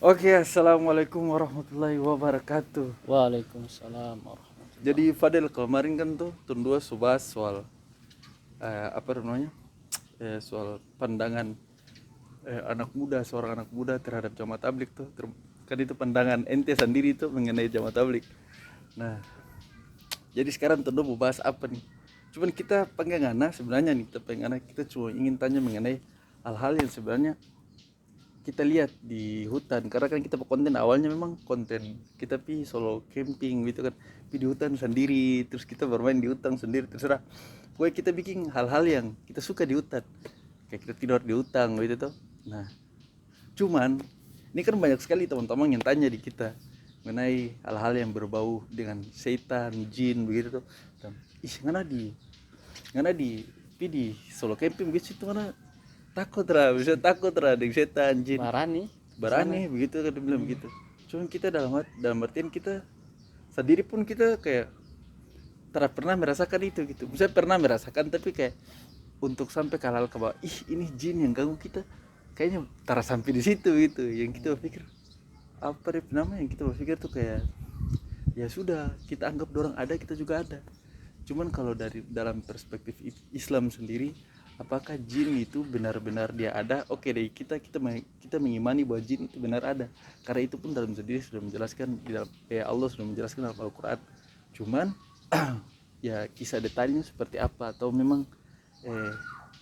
Oke, assalamualaikum warahmatullahi wabarakatuh. Waalaikumsalam warahmatullahi. Jadi Fadel kemarin kan tuh tahun 2 bahas soal apa namanya? Soal pandangan anak muda, seorang anak muda terhadap jamaah tabligh tuh. Kan itu pandangan ente sendiri tuh mengenai jamaah tabligh. Nah, jadi sekarang tuh mau bahas apa nih? Cuman kita pengenana sebenarnya nih, kita cuma ingin tanya mengenai hal-hal yang sebenarnya kita lihat di hutan, karena kan kita konten awalnya memang konten kita solo camping gitu kan, di hutan sendiri, terus kita bermain di hutan sendiri, terserah pokoknya kita bikin hal-hal yang kita suka di hutan, kayak kita tidur di hutan gitu tuh. Nah, cuman ini kan banyak sekali teman-teman yang tanya di kita mengenai hal-hal yang berbau dengan setan, jin begitu tuh. Dan ngana di solo camping gitu mana takut lah dengan setan, jin, Barani berani begitu kan, dia bilang begitu. Cuman kita dalam artian kita sendiri pun kita kayak tidak pernah merasakan itu gitu. Saya pernah merasakan tapi kayak untuk sampai ke hal ke bawah, ini jin yang ganggu kita, kayaknya tak sampai di situ gitu. Yang kita berpikir apa deh nama yang kita berpikir tuh kayak ya sudah, kita anggap dorang ada, kita juga ada. Cuman kalau dari dalam perspektif Islam sendiri, apakah jin itu benar-benar dia ada? Oke deh, kita mengimani bahwa jin itu benar ada, karena itu pun dalam sendiri sudah menjelaskan di dalam Allah sudah menjelaskan dalam Al-Quran. Cuman ya kisah detailnya seperti apa, atau memang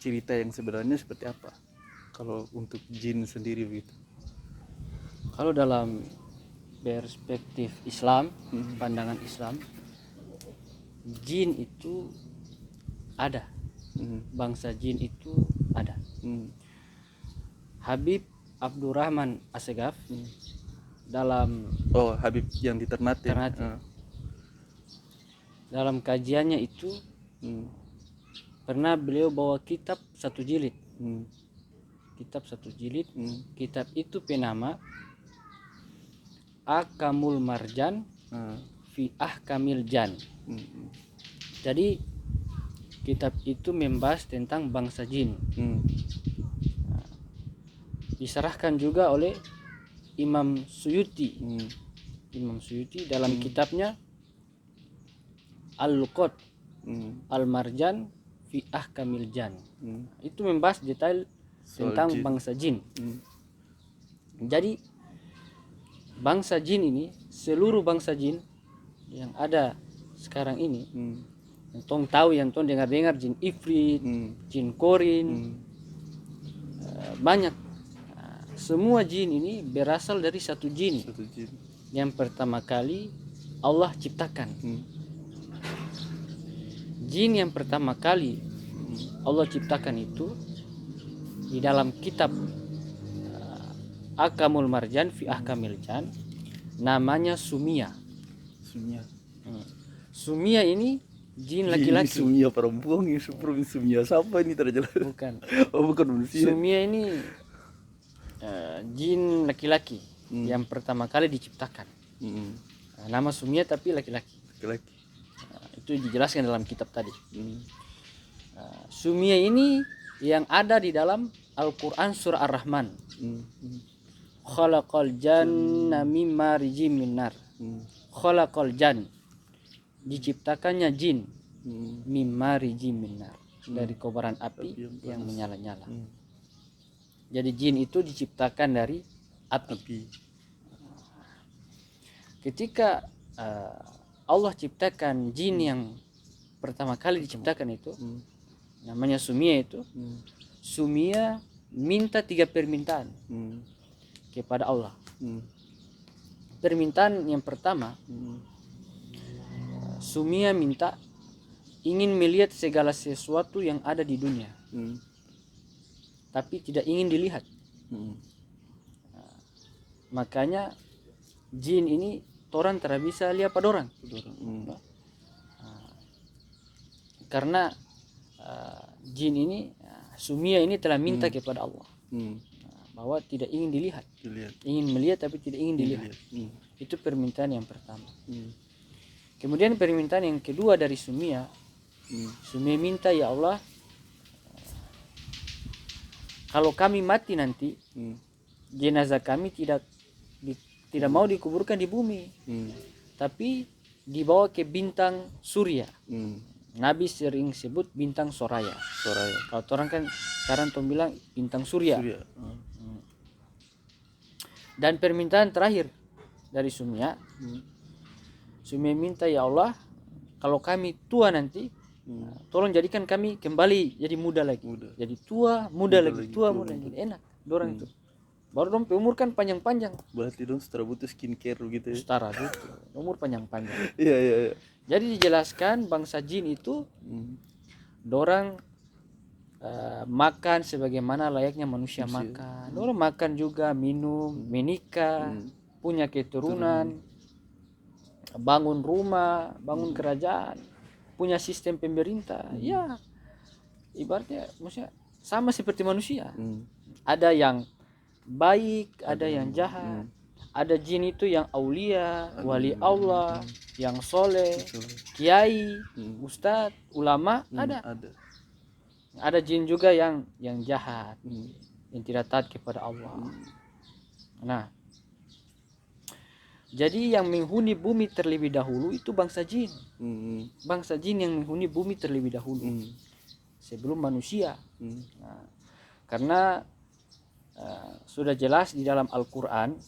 cerita yang sebenarnya seperti apa kalau untuk jin sendiri begitu? kalau dalam perspektif Islam, pandangan Islam, jin itu ada. Bangsa jin itu ada. Habib Abdurrahman Assegaf dalam Habib yang di Ternate. Dalam kajiannya itu pernah beliau bawa kitab satu jilid. Kitab itu penama Akamul Marjan fi Ahkamil Jan. Jadi kitab itu membahas tentang bangsa jin. Diserahkan juga oleh Imam Suyuti. Imam Suyuti dalam kitabnya Al-Luqat Al-Marjan fi Ahkamil Jan. Itu membahas detail tentang jin. Bangsa jin. Jadi bangsa jin ini, seluruh bangsa jin yang ada sekarang ini, yang tong tahu, yang tong dengar-dengar, jin ifrit, jin korin, banyak. Semua jin ini berasal dari satu jin. Yang pertama kali Allah ciptakan. Jin yang pertama kali Allah ciptakan itu di dalam kitab Akamul Marjan fi Ahkamil Jan, namanya Sumia. Sumia ini jin laki-laki. Sumia perempuan, Sumia siapa ini terjelas? Bukan. Bukan manusia. Sumia ini jin laki-laki yang pertama kali diciptakan. Nama Sumia tapi laki-laki. Itu dijelaskan dalam kitab tadi. Sumia ini yang ada di dalam Al-Quran surah Ar-Rahman. Khalaqal janna mimma rijim minar. Khalaqal jan, diciptakannya jin, mimma rijim minar, dari kobaran api yang menyala-nyala. Jadi jin itu diciptakan dari api. Ketika Allah ciptakan jin yang pertama kali diciptakan itu, namanya Sumia itu. Sumia minta 3 permintaan kepada Allah. Permintaan yang pertama, Sumia minta ingin melihat segala sesuatu yang ada di dunia, tapi tidak ingin dilihat. Makanya jin ini orang tidak bisa lihat pada orang. Karena jin ini, Sumia ini telah minta kepada Allah bahwa tidak ingin dilihat. Ingin melihat tapi tidak ingin dilihat. Itu permintaan yang pertama. Kemudian permintaan yang kedua dari Sumia, Sumia minta, ya Allah, kalau kami mati nanti, jenazah kami tidak tidak mau dikuburkan di bumi, tapi dibawa ke bintang surya. Nabi sering sebut bintang Soraya. Kalau orang kan sekarang tuh bilang bintang surya. Dan permintaan terakhir dari Sumya, Sumya minta, ya Allah, kalau kami tua nanti, tolong jadikan kami kembali jadi muda lagi. Jadi tua, muda lagi, tua, muda lagi. Enak dorang itu. Baru dong umur kan panjang-panjang. Berarti dong setelah butuh skincare gitu ya. Setara gitu. Umur panjang-panjang. Iya. Jadi dijelaskan bangsa jin itu dorang makan sebagaimana layaknya manusia makan. Dorang makan juga, minum, menikah, punya keturunan, bangun rumah, bangun kerajaan, punya sistem pemerintah. Ya, ibaratnya maksudnya sama seperti manusia. Ada yang baik, ada yang jahat. Ada jin itu yang aulia, wali Allah, yang soleh, kiai, ustadz, ulama, ada jin juga yang jahat, yang tidak taat kepada Allah. Nah, jadi yang menghuni bumi terlebih dahulu itu bangsa jin. Bangsa jin yang menghuni bumi terlebih dahulu sebelum manusia. Nah, karena sudah jelas di dalam Al-Quran,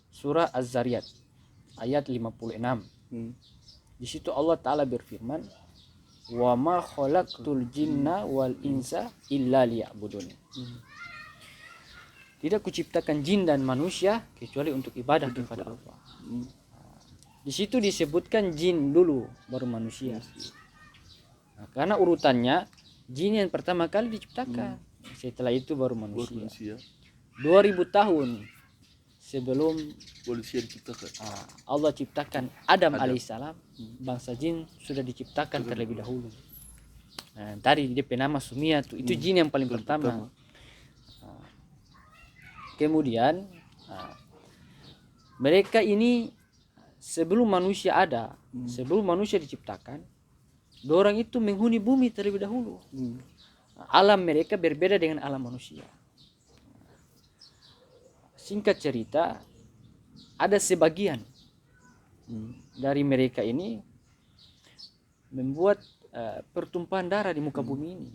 surah Az-Zariyat ayat 56. Di situ Allah Ta'ala berfirman, wa ma khalaqtul jinna wal insa illa liya'budun. Tidak kuciptakan jin dan manusia kecuali untuk ibadah kepada Allah. Di situ disebutkan jin dulu baru manusia. Nah, karena urutannya jin yang pertama kali diciptakan, setelah itu baru manusia. 2000 tahun sebelum manusia diciptakan, Allah ciptakan Adam alaihissalam, bangsa jin sudah diciptakan terlebih dahulu. Nah, tadi dia nama Sumia itu jin yang paling pertama. Kemudian mereka ini sebelum manusia ada, sebelum manusia diciptakan, dorang itu menghuni bumi terlebih dahulu. Alam mereka berbeda dengan alam manusia. Singkat cerita, ada sebagian dari mereka ini membuat pertumpahan darah di muka bumi ini.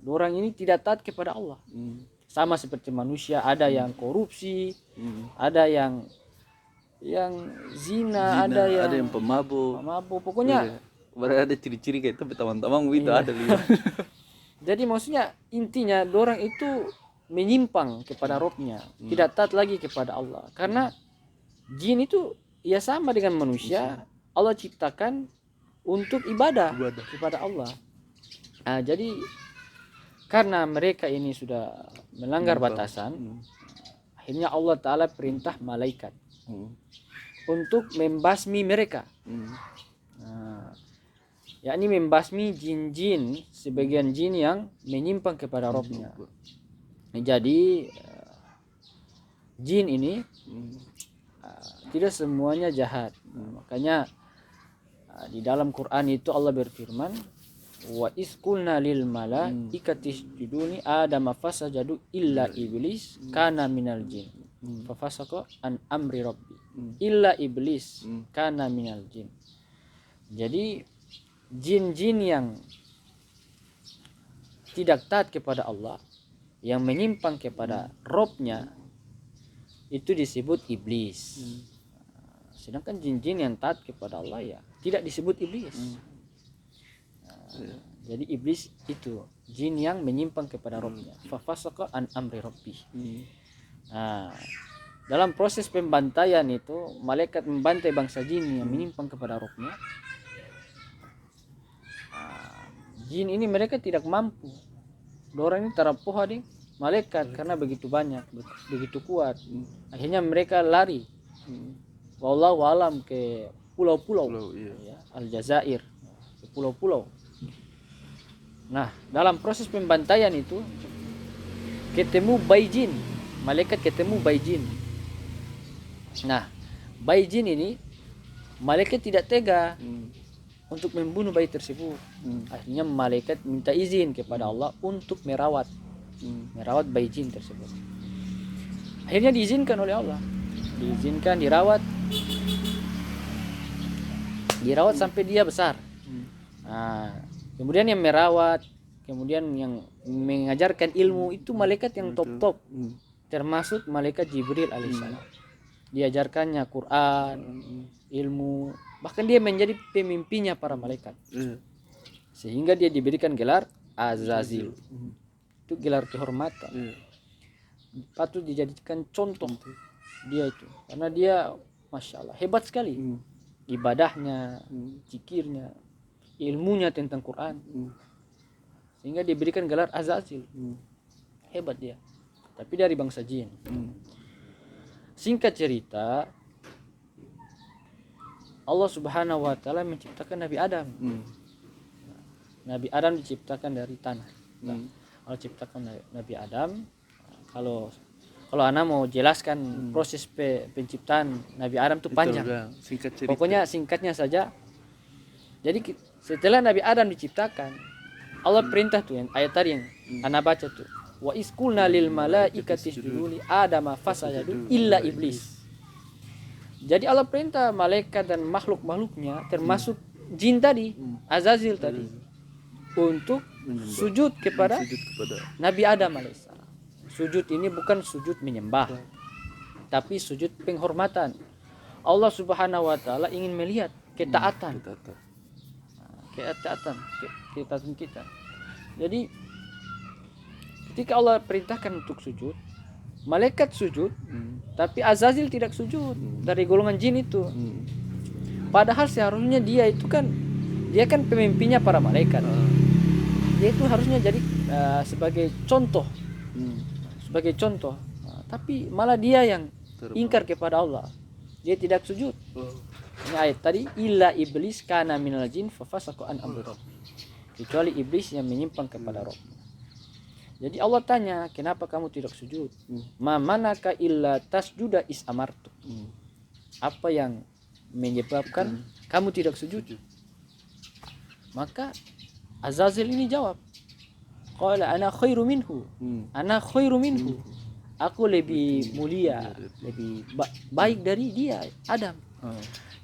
Dorang ini tidak taat kepada Allah. Sama seperti manusia, ada yang korupsi, ada yang zina, ada yang pemabuk. Pokoknya ada ciri-ciri kayak itu teman-teman itu ada lihat. Jadi maksudnya intinya dorang itu menyimpang kepada Robnya, tidak taat lagi kepada Allah. Karena jin itu ya sama dengan manusia, Allah ciptakan untuk ibadah kepada Allah. Nah, jadi karena mereka ini sudah melanggar batasan, akhirnya Allah Ta'ala perintah malaikat untuk membasmi mereka. Yakni membasmi jin-jin, sebagian jin yang menyimpang kepada Robnya. Jadi jin ini tidak semuanya jahat. Makanya di dalam Quran itu Allah berfirman, wa isqulna lil malaikati isjuduni adama fasajadu illa iblis kana minal jin fafasaqa an amri rabbi illa iblis kana minal jin. Jadi jin-jin yang tidak taat kepada Allah, yang menyimpang kepada Robnya, itu disebut iblis. Sedangkan jin-jin yang taat kepada Allah ya tidak disebut iblis. Jadi iblis itu jin yang menyimpang kepada Robnya. Fafasaqa an amri rabbi. Nah, dalam proses pembantaian itu malaikat membantai bangsa jin yang menyimpang kepada Robnya. Jin ini mereka tidak mampu. Dorang ini terapuh di malaikat karena begitu banyak, begitu kuat. Akhirnya mereka lari. Wallahu alam ke pulau-pulau, ya, Aljazair, ke pulau-pulau. Nah, dalam proses pembantaian itu ketemu bayi jin. Malaikat ketemu bayi jin. Nah, bayi jin ini malaikat tidak tega untuk membunuh bayi tersebut. Akhirnya malaikat minta izin kepada Allah untuk merawat bayi jin tersebut. Akhirnya diizinkan oleh Allah. diizinkan dirawat sampai dia besar. Nah, kemudian yang merawat, kemudian yang mengajarkan ilmu itu malaikat yang top-top, termasuk malaikat Jibril alaihissalam. Diajarkannya Quran, ilmu, bahkan dia menjadi pemimpinnya para malaikat, sehingga dia diberikan gelar Azazil. Itu gelar kehormatan, patut dijadikan contoh dia itu, karena dia masya Allah hebat sekali, ibadahnya, zikirnya, ilmunya tentang Quran, sehingga diberikan gelar Azazil. Hebat dia, tapi dari bangsa jin. Singkat cerita, Allah Subhanahu wa taala menciptakan Nabi Adam. Nabi Adam diciptakan dari tanah. Allah ciptakan Nabi Adam. Kalau Ana mau jelaskan proses penciptaan Nabi Adam itu panjang. Pokoknya singkatnya saja. Jadi setelah Nabi Adam diciptakan, Allah perintah tuh yang ayat tadi yang Ana baca tuh. Wa isqulna lil malaikati isjudu li adama fasajadu illa iblis. Jadi Allah perintah malaikat dan makhluk-makhluknya termasuk jin tadi, Azazil tadi, untuk sujud kepada Nabi Adam alaihissalam. Sujud ini bukan sujud menyembah, tapi sujud penghormatan. Allah Subhanahu wa taala ingin melihat ketaatan. Ketaatan kita. Jadi ketika Allah perintahkan untuk sujud, malaikat sujud, tapi Azazil tidak sujud, dari golongan jin itu. Padahal seharusnya dia kan pemimpinnya para malaikat. Dia itu harusnya jadi sebagai contoh. Tapi malah dia yang ingkar kepada Allah. Dia tidak sujud. Ini ayat tadi, illa iblis kana minal jin fafasaqa an amri rabb. Kecuali iblis yang menyimpang kepada Rabb. Jadi Allah tanya, kenapa kamu tidak sujud? Ma manaka illa tasjuda is amartu. Apa yang menyebabkan kamu tidak sujud? Maka Azazil ini jawab, qala ana khairu minhu. Ana khairu minhu. Aku lebih mulia, lebih baik dari dia, Adam.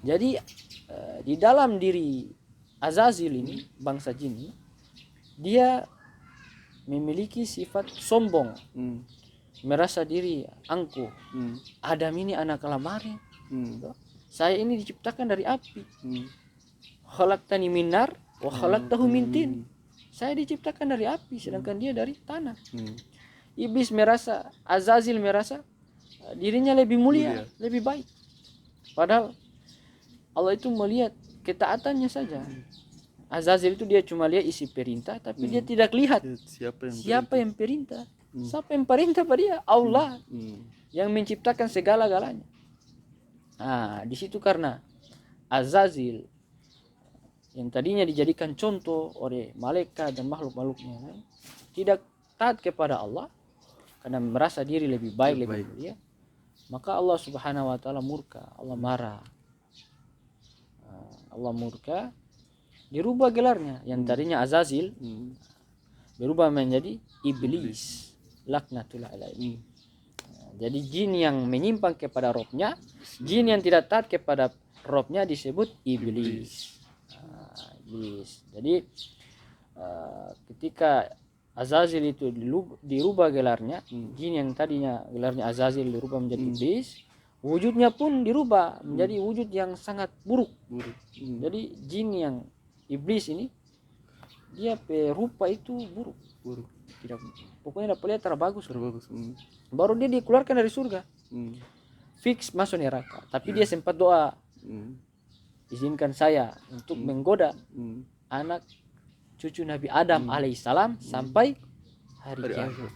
Jadi di dalam diri Azazil ini, bangsa jin ini, dia memiliki sifat sombong, merasa diri angkuh. Adam ini anak kelaparan. Saya ini diciptakan dari api. Khalaqtani min nar wa khalaqtahu min tin. Saya diciptakan dari api, sedangkan dia dari tanah. Iblis merasa, Azazil merasa dirinya lebih mulia, lebih baik. Padahal Allah itu melihat ketaatannya saja. Azazil itu dia cuma lihat isi perintah, tapi dia tidak lihat siapa yang perintah. Siapa yang perintah pada dia? Allah yang menciptakan segala-galanya. Nah, di situ karena Azazil yang tadinya dijadikan contoh oleh malaikat dan makhluk-makhluknya tidak taat kepada Allah karena merasa diri lebih baik, lebih mulia, maka Allah Subhanahu wa taala murka, Allah marah. Allah murka, dirubah gelarnya yang tadinya Azazil berubah menjadi iblis, laknatullah alaihi. Jadi jin yang menyimpang kepada Robnya, jin yang tidak taat kepada Robnya disebut iblis. Iblis. Jadi ketika Azazil itu dirubah gelarnya, jin yang tadinya gelarnya Azazil dirubah menjadi iblis, wujudnya pun dirubah menjadi wujud yang sangat buruk. Jadi jin yang iblis ini dia rupa itu buruk. Tidak, pokoknya dapat lihat terbagus. Baru dia dikeluarkan dari surga. Fix masuk neraka. Tapi dia sempat doa, izinkan saya untuk menggoda anak cucu Nabi Adam alaihissalam sampai hari kiamat.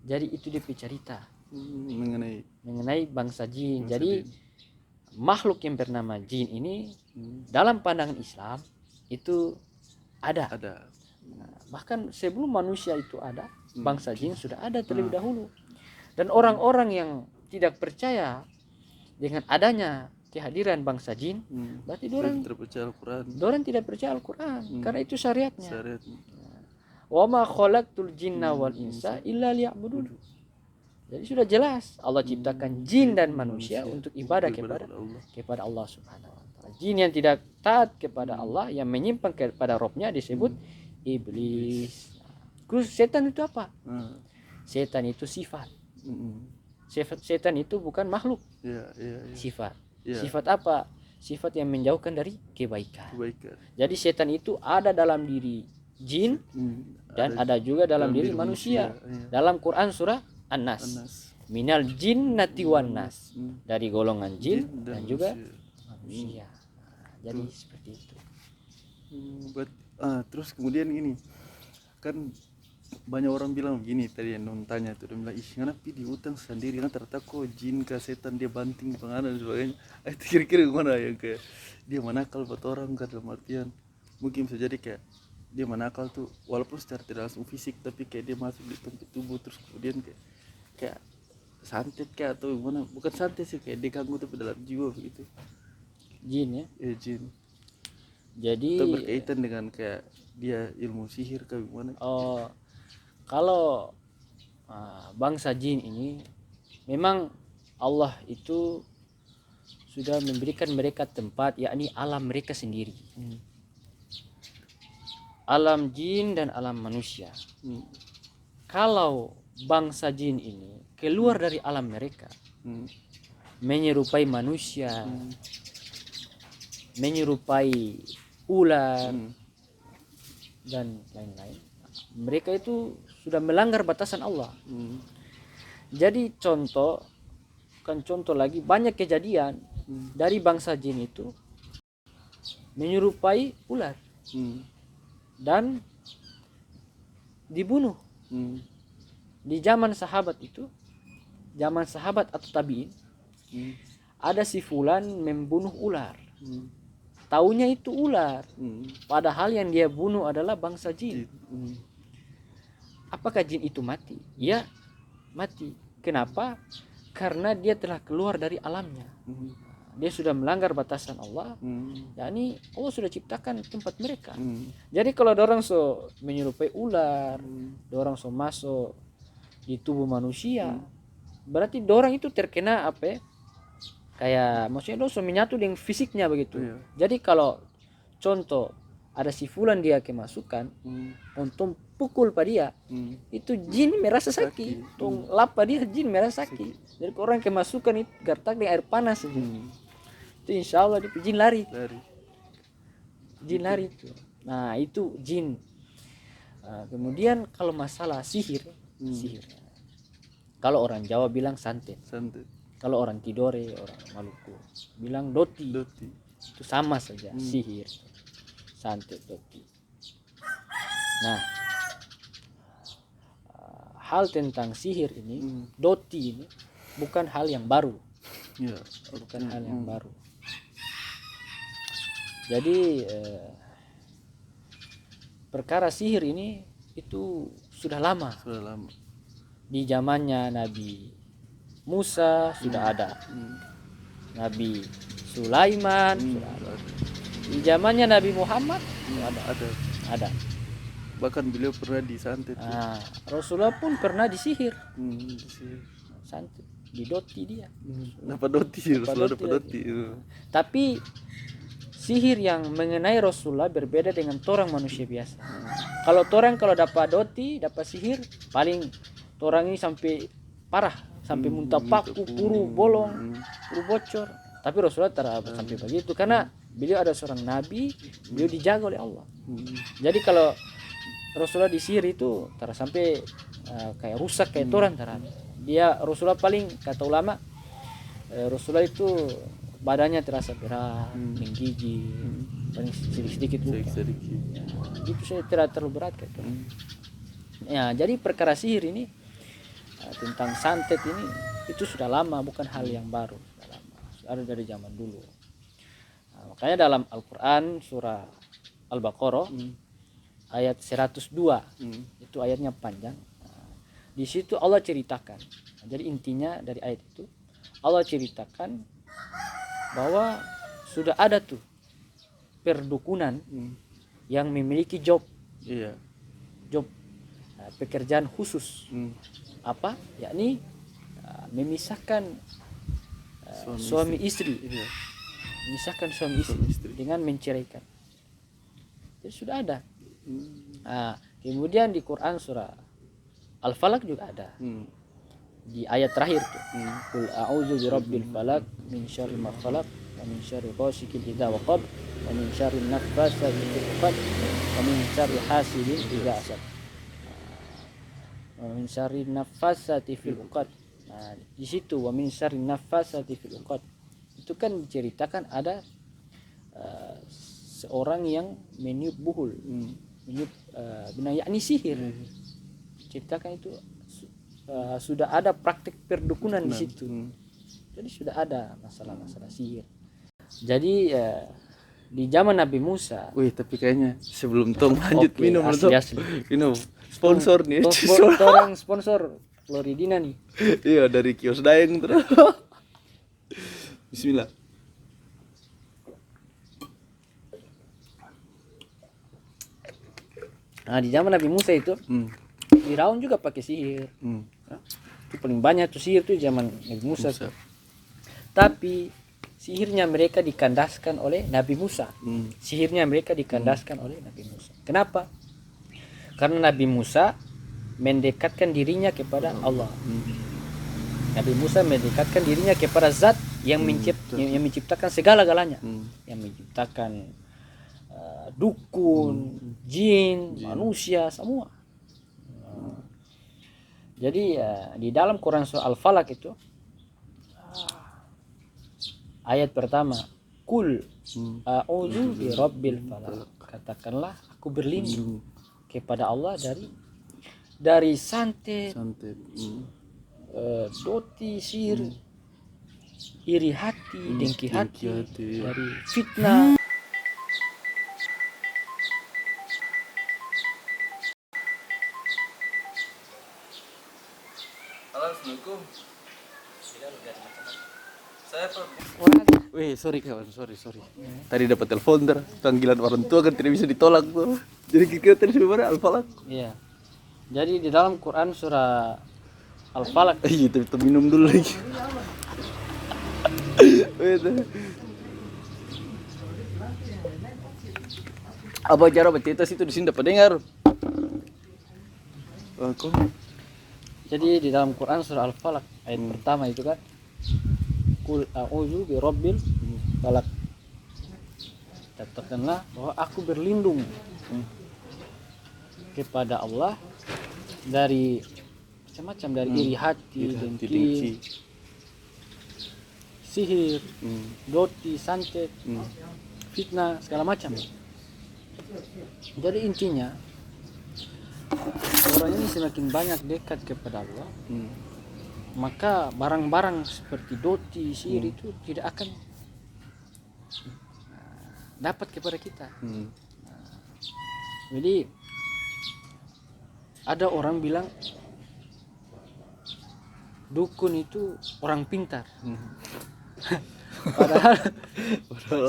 Jadi itu dia cerita mengenai bangsa jin. Jadi makhluk yang bernama jin ini dalam pandangan Islam itu ada. Bahkan sebelum manusia itu ada, bangsa jin sudah ada terlebih dahulu. Dan orang-orang yang tidak percaya dengan adanya kehadiran bangsa jin, berarti orang tidak percaya Al-Quran, karena itu syariatnya. Wa ma khalaqtul jinna wal insa illa liya'budun. Jadi sudah jelas Allah ciptakan jin dan manusia untuk ibadah Allah. kepada Allah Subhanahu wa taala. Jin yang tidak taat kepada Allah, yang menyimpang kepada Robnya disebut iblis. Terus setan itu apa? Setan itu sifat. Setan itu bukan makhluk. Sifat. Sifat apa? Sifat yang menjauhkan dari kebaikan. Jadi setan itu ada dalam diri jin dan ada juga dalam diri manusia. Dalam Quran surah An-Nas. Minal jinnati wan nas. Dari golongan jin dan juga manusia. Jadi seperti itu. Terus kemudian ini kan banyak orang bilang gini tadi yang non tanya tuh, dia bilang ih kenapa di hutan sendiri kan ternyata kok jin ke setan dia banting penganan dan sebagainya. Itu kira-kira gimana yang kayak dia manakal buat orang kan, dalam artian mungkin bisa jadi kayak dia manakal tuh walaupun secara tidak langsung fisik tapi kayak dia masuk di tempat tubuh terus kemudian kayak santet kayak atau gimana, bukan santet sih, kayak diganggu tapi dalam jiwa begitu. Jin ya? Jin. Jadi itu berkaitan dengan kayak dia ilmu sihir kayak gimana? Kalau bangsa jin ini memang Allah itu sudah memberikan mereka tempat, yakni alam mereka sendiri. Alam jin dan alam manusia. Kalau bangsa jin ini keluar dari alam mereka, menyerupai manusia, menyerupai ular dan lain-lain, mereka itu sudah melanggar batasan Allah. Jadi contoh lagi, banyak kejadian dari bangsa jin itu menyerupai ular dan dibunuh. Di zaman sahabat itu, zaman sahabat atau tabiin, ada si fulan membunuh ular. Taunya itu ular, padahal yang dia bunuh adalah bangsa jin. Apakah jin itu mati? Ya, mati. Kenapa? Karena dia telah keluar dari alamnya. Dia sudah melanggar batasan Allah. yakni Allah sudah ciptakan tempat mereka. Jadi kalau dorang so menyerupai ular, dorang so masuk di tubuh manusia, berarti dorang itu terkena apa ya? Kayak maksudnya dorang so menyatu dengan fisiknya begitu. Jadi kalau contoh ada si fulan dia kemasukan, untuk pukul pada dia, itu jin merasa sakit. Tong lapa dia jin merasa sakit. Jadi orang kemasukan itu gertak dengan air panas itu. Itu insya Allah dia jin lari. Jin lari itu. Nah itu jin. Kemudian kalau masalah sihir. Kalau orang Jawa bilang santet. Kalau orang Tidore, orang Maluku bilang doti. Itu sama saja, sihir, santet, doti. Nah, hal tentang sihir ini, doti ini bukan hal yang baru. Bukan hal yang baru. Jadi perkara sihir ini itu sudah lama. Di zamannya Nabi Musa sudah ada, Nabi Sulaiman sudah ada. Di zamannya Nabi Muhammad ada. Bahkan beliau pernah disantet. Rasulullah pun pernah disihir. Santet, didoti dia. Dapat doti. Tapi sihir yang mengenai Rasulullah berbeda dengan orang manusia biasa. Kalau dapat doti, dapat sihir, paling orang ini sampai parah, sampai muntah paku, puru bolong, puru bocor. Tapi Rasulullah tidak sampai begitu, karena beliau ada seorang nabi, beliau dijaga oleh Allah. Jadi kalau Rasulullah disihir itu tidak sampai kayak rusak kayak orang terhadap dia. Rasulullah paling kata ulama, Rasulullah itu badannya terasa berat, menggigil, paling sedikit luka. Itu saya tidak terlalu berat gitu. Ya, jadi perkara sihir ini tentang santet ini itu sudah lama, bukan hal yang baru, sudah lama, ada dari zaman dulu. Makanya dalam Al-Quran surah Al-Baqarah ayat 102 itu ayatnya panjang. Di situ Allah ceritakan. Jadi intinya dari ayat itu Allah ceritakan bahwa sudah ada tuh perdukunan yang memiliki job, pekerjaan khusus. Apa? Yakni memisahkan suami istri. Iya. Memisahkan suami istri dengan menceraikan. Jadi sudah ada. Kemudian di Quran surah Al-Falaq juga ada. Di ayat terakhir tuh. Qul a'udzu birabbil falaq min syarri ma khalaq wa min syarri ghasiqin idza waqab wa min syarri naffasati fil 'uqad wa min syarri hasidin idza hasad. Wa min syarri naffasati fil 'uqad. Nah, di situ wa min syarri naffasati fil 'uqad. Itu kan diceritakan ada seorang yang meniup buhul, meniup yakni sihir. Ceritakan itu sudah ada praktik perdukunan di situ. Jadi sudah ada masalah-masalah sihir. Jadi di zaman Nabi Musa. Wih, tapi kayaknya sebelum Tong lanjut minum asli. Minum sponsor nih. Orang sponsor Floridina nih. Iya, dari kios Daeng terus. Bismillah. Nah, di zaman Nabi Musa itu Firaun juga pakai sihir. Itu paling banyak tuh sihir tuh zaman Nabi Musa. Tapi sihirnya mereka dikandaskan oleh Nabi Musa. Sihirnya mereka dikandaskan oleh Nabi Musa. Kenapa? Karena Nabi Musa mendekatkan dirinya kepada Allah. Nabi Musa mendekatkan dirinya kepada Zat yang menciptakan segala-galanya. Yang menciptakan dukun, jin, manusia, semua. Jadi di dalam Quran surah Al-Falaq itu ayat pertama, Qul a'udzu birabbil falaq. Katakanlah aku berlindung kepada Allah dari santet, doti, sihir, iri hati, dengki hati, dari fitnah. Assalamualaikum. Saya Wih, sorry kawan, sorry. Tadi dapat telepon panggilan orang tua kan tidak bisa ditolak tuh. Jadi kita tadi sebenarnya Al-Falaq. Iya. Jadi di dalam Quran surah Al-Falaq. Iya, kita minum dulu lagi. Apa cara baca itu di sini dapat dengar? Jadi di dalam Quran surah Al-Falaq ayat pertama itu kan, Qul a'udzu birabbil falaq. Katakanlah bahwa aku berlindung kepada Allah dari macam-macam, dari iri hati, dengki, sihir, doti, santet, fitnah, segala macam. Jadi intinya orang ini semakin banyak dekat kepada Allah, maka barang-barang seperti doti, sihir itu tidak akan dapat kepada kita. Jadi ada orang bilang dukun itu orang pintar. Padahal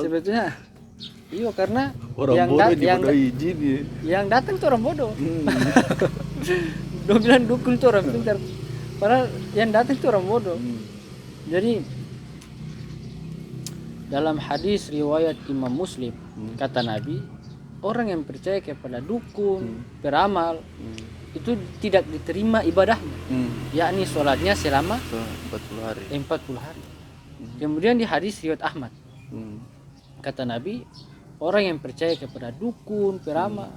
sebetulnya iya, karena orang yang datang tuh orang bodoh. Dia bilang dukun tuh orang pintar, padahal yang datang tuh orang bodoh. Jadi dalam hadis riwayat Imam Muslim, kata Nabi, orang yang percaya kepada dukun, beramal, itu tidak diterima ibadahnya, yakni sholatnya selama 40 hari. Kemudian di hadis riwayat Ahmad, kata Nabi, orang yang percaya kepada dukun, beramal,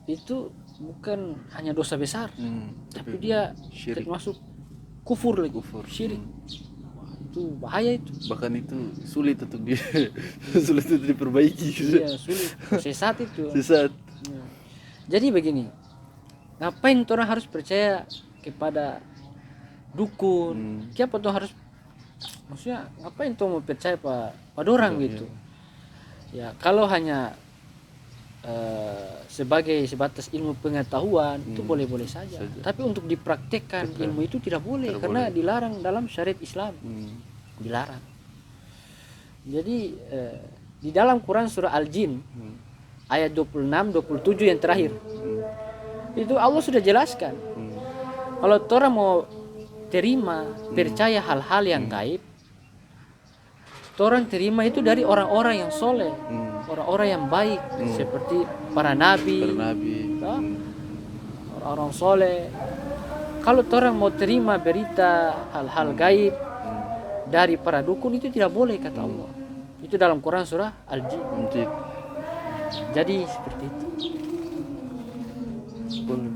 itu bukan hanya dosa besar, tapi dia termasuk kufur lagi, syirik. Itu bahaya itu. Bahkan itu sulit untuk sulit untuk diperbaiki. Iya, sulit. Sesat itu. Sesat. Ya. Jadi begini, ngapain orang harus percaya kepada dukun? Kenapa tuh harus? Maksudnya ngapain tuh mau percaya pada orang gitu? Ya kalau hanya sebatas ilmu pengetahuan itu boleh-boleh saja. Tapi untuk dipraktekkan ilmu itu tidak boleh, karena dilarang dalam syariat Islam. Dilarang. Jadi di dalam Quran surah Al-Jin ayat 26, 27 yang terakhir itu Allah sudah jelaskan. Kalau orang mau terima percaya hal-hal yang gaib, orang terima itu dari orang-orang yang soleh, orang-orang yang baik, seperti para nabi, Bernabi. orang-orang soleh. Kalau orang mau terima berita hal-hal gaib dari para dukun, itu tidak boleh kata Allah. Itu dalam Quran surah Al-Jin. Mungkin. Jadi seperti itu. Boleh.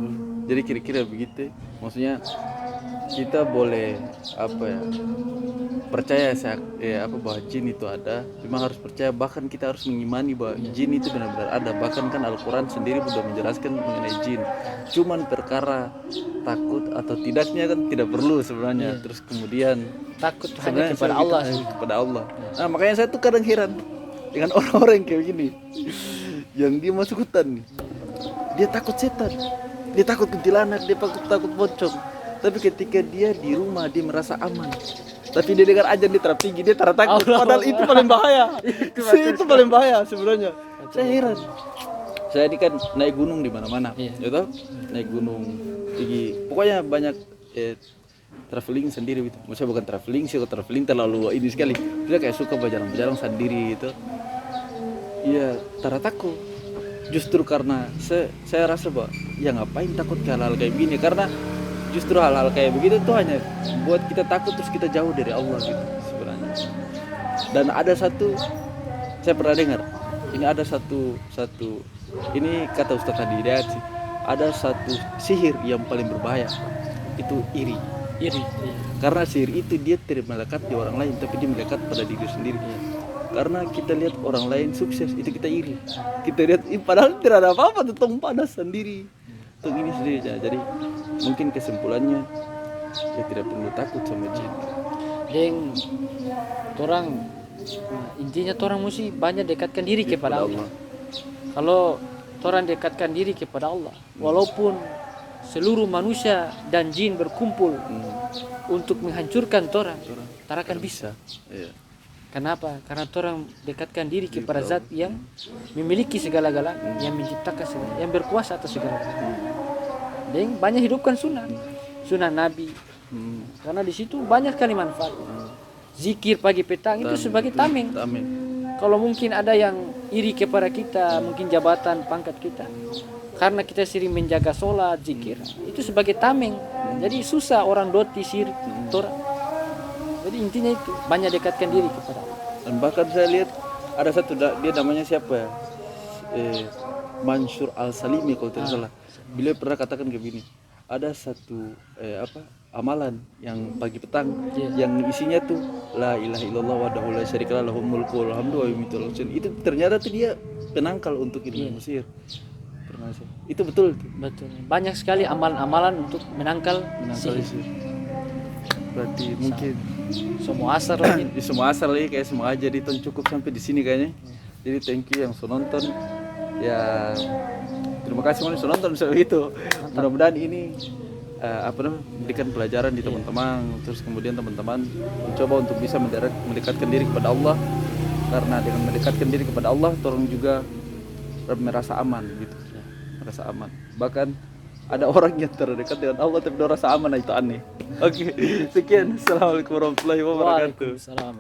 Jadi kira-kira begitu. Maksudnya kita boleh apa ya? Percaya bahwa jin itu ada, cuma harus percaya, bahkan kita harus mengimani bahwa jin itu benar-benar ada. Bahkan kan Al-Quran sendiri sudah menjelaskan mengenai jin. Cuman perkara takut atau tidaknya kan tidak perlu sebenarnya. Terus kemudian Takut hanya kepada Allah. Kepada Allah. Nah makanya saya tuh kadang heran dengan orang-orang yang kayak gini, yang dia masuk hutan nih, dia takut setan, dia takut kuntilanak, dia takut pocong. Tapi ketika dia di rumah dia merasa aman. Tapi dia dengar aja dia terap tinggi, dia takut. Padahal itu paling bahaya. Itu paling bahaya sebenarnya. Saya heran. Saya ini kan naik gunung di mana-mana, gitu. Naik gunung tinggi. Pokoknya banyak traveling sendiri gitu. Maksudnya bukan traveling sih, kalau traveling terlalu ini sekali. Dia kayak suka berjalan-jalan sendiri gitu. Iya, takut. Justru karena saya rasa bahwa ya ngapain takut ke hal-hal kayak gini, karena justru hal-hal kayak begitu tuh hanya buat kita takut terus kita jauh dari Allah gitu sebenarnya. Dan ada satu, saya pernah dengar, ini ada satu ini kata Ustaz Hidayat sih, ada satu sihir yang paling berbahaya, itu iri. Karena sihir itu dia tidak melekat di orang lain, tapi dia melekat pada diri sendiri. Karena kita lihat orang lain sukses, itu kita iri. Kita lihat padahal tidak ada apa-apa, tetap panas sendiri. Untuk ini sendiri aja. Jadi mungkin kesimpulannya ya tidak perlu takut sama jin. Dan orang intinya orang mesti banyak dekatkan diri kepada Allah. Kalau orang dekatkan diri kepada Allah, walaupun seluruh manusia dan jin berkumpul untuk menghancurkan orang akan bisa. Iya. Kenapa? Karena orang dekatkan diri kepada zat yang memiliki segala-galanya, yang menciptakan segala, yang berkuasa atas segala-galanya. Dan banyak hidupkan sunnah Nabi. Karena di situ banyak sekali manfaat. Zikir pagi petang itu sebagai tameng. Kalau mungkin ada yang iri kepada kita, mungkin jabatan, pangkat kita, karena kita sering menjaga sholat, zikir, itu sebagai tameng. Jadi susah orang doti syirik orang. Jadi intinya itu banyak dekatkan diri kepada Allah. Dan bahkan saya lihat ada satu, dia namanya siapa ya, Mansur Al-Salimi kalau tidak salah. Beliau pernah katakan kayak gini, ada satu amalan yang pagi petang yang isinya tuh la ilaha illallah wahdahu la syarika lahu mulku wal hamdu wa yumiitu wa yuhyi. Itu ternyata tuh dia penangkal untuk ilmu Mesir. Pernah sih. Itu betul tuh. Betul. Banyak sekali amalan-amalan untuk menangkal sihir. Berarti mungkin semua asar lagi. Semua asar lagi kayak semua aja diton, cukup sampai di sini kayaknya. Jadi thank you yang sudah nonton. Ya terima kasih yang sudah nonton itu. Mudah-mudahan ini memberikan pelajaran di teman-teman. Terus kemudian teman-teman mencoba untuk bisa mendekatkan diri kepada Allah. Karena dengan mendekatkan diri kepada Allah, orang juga merasa aman gitu. Merasa aman. Bahkan ada orang yang terdekat dengan Allah tapi dia rasa aman, itu aneh. Oke, sekian. Assalamualaikum warahmatullahi wabarakatuh. Waalaikumsalam.